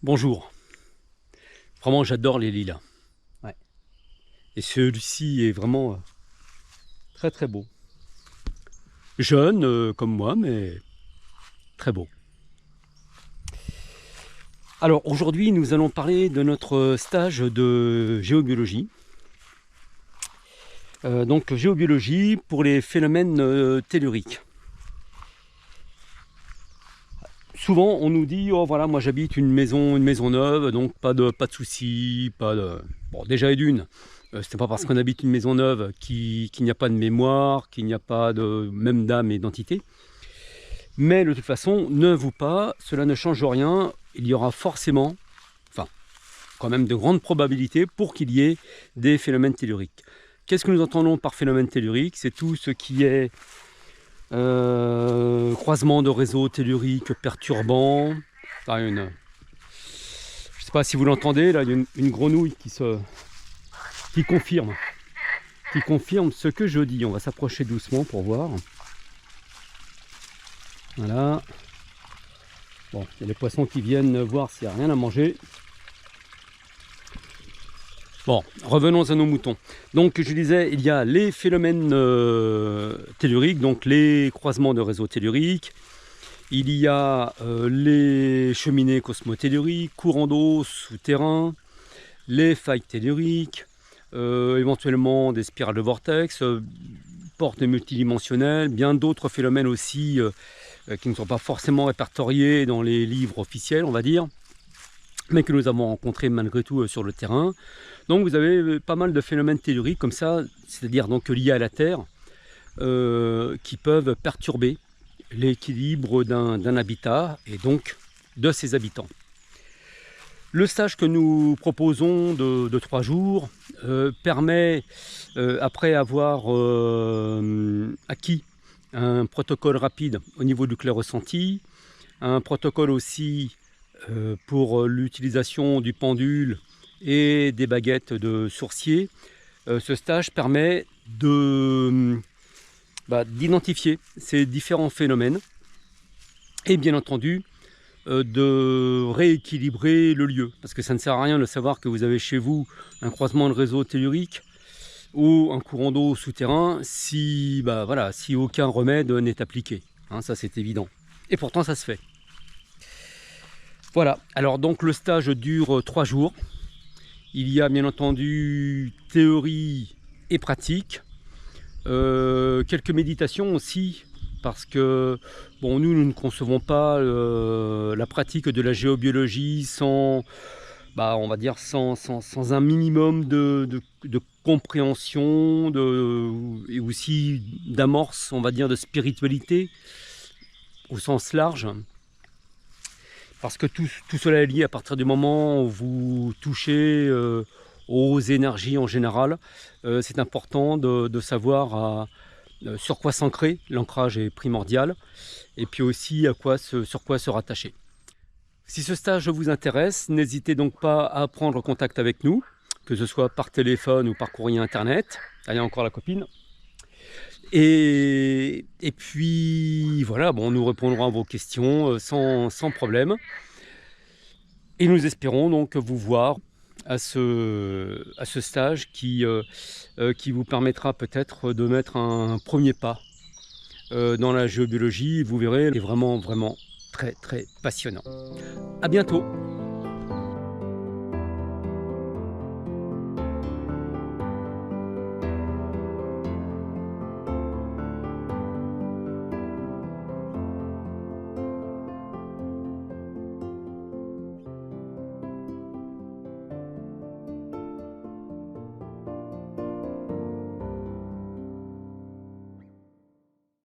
Bonjour, vraiment j'adore les lilas. Ouais. Et celui-ci est vraiment très très beau. Jeune comme moi, mais très beau. Alors aujourd'hui nous allons parler de notre stage de géobiologie. Donc géobiologie pour les phénomènes telluriques. Souvent on nous dit, oh voilà, moi j'habite une maison neuve, donc pas de soucis, pas de... Bon, déjà et d'une, c'est pas parce qu'on habite une maison neuve qu'il n'y a pas de mémoire, qu'il n'y a pas de même d'âme et d'entité. Mais de toute façon, ne vous pas, cela ne change rien, il y aura forcément, enfin quand même de grandes probabilités pour qu'il y ait des phénomènes telluriques. Qu'est-ce que nous entendons par phénomène tellurique? C'est tout ce qui est croisement de réseaux telluriques perturbants. Je ne sais pas si vous l'entendez, là il y a une grenouille qui confirme ce que je dis. On va s'approcher doucement pour voir. Voilà. Bon, il y a les poissons qui viennent voir s'il n'y a rien à manger. Bon, revenons à nos moutons. Donc, je disais, il y a les phénomènes telluriques, donc les croisements de réseaux telluriques. Il y a les cheminées cosmotelluriques, courants d'eau souterrains, les failles telluriques, éventuellement des spirales de vortex, portes multidimensionnelles, bien d'autres phénomènes aussi qui ne sont pas forcément répertoriés dans les livres officiels, on va dire, mais que nous avons rencontrés malgré tout sur le terrain. Donc vous avez pas mal de phénomènes telluriques comme ça, c'est-à-dire donc liés à la Terre, qui peuvent perturber l'équilibre d'un habitat et donc de ses habitants. Le stage que nous proposons de 3 jours permet, après avoir acquis un protocole rapide au niveau du clair ressenti, un protocole aussi pour l'utilisation du pendule et des baguettes de sourcier, ce stage permet d'identifier ces différents phénomènes et bien entendu de rééquilibrer le lieu, parce que ça ne sert à rien de savoir que vous avez chez vous un croisement de réseau tellurique ou un courant d'eau souterrain si, si aucun remède n'est appliqué, hein, ça c'est évident, et pourtant ça se fait. Voilà, alors donc le stage dure 3 jours. Il y a bien entendu théorie et pratique, quelques méditations aussi, parce que bon, nous ne concevons pas la pratique de la géobiologie sans, on va dire sans un minimum de compréhension et aussi d'amorce, on va dire, de spiritualité au sens large. Parce que tout cela est lié à partir du moment où vous touchez aux énergies en général. C'est important de savoir sur quoi s'ancrer, l'ancrage est primordial, et puis aussi sur quoi se rattacher. Si ce stage vous intéresse, n'hésitez donc pas à prendre contact avec nous, que ce soit par téléphone ou par courrier internet. Ah, il y a encore la copine. Et puis voilà, bon, nous répondrons à vos questions sans problème. Et nous espérons donc vous voir à ce stage qui vous permettra peut-être de mettre un premier pas dans la géobiologie. Vous verrez, c'est vraiment très passionnant. À bientôt.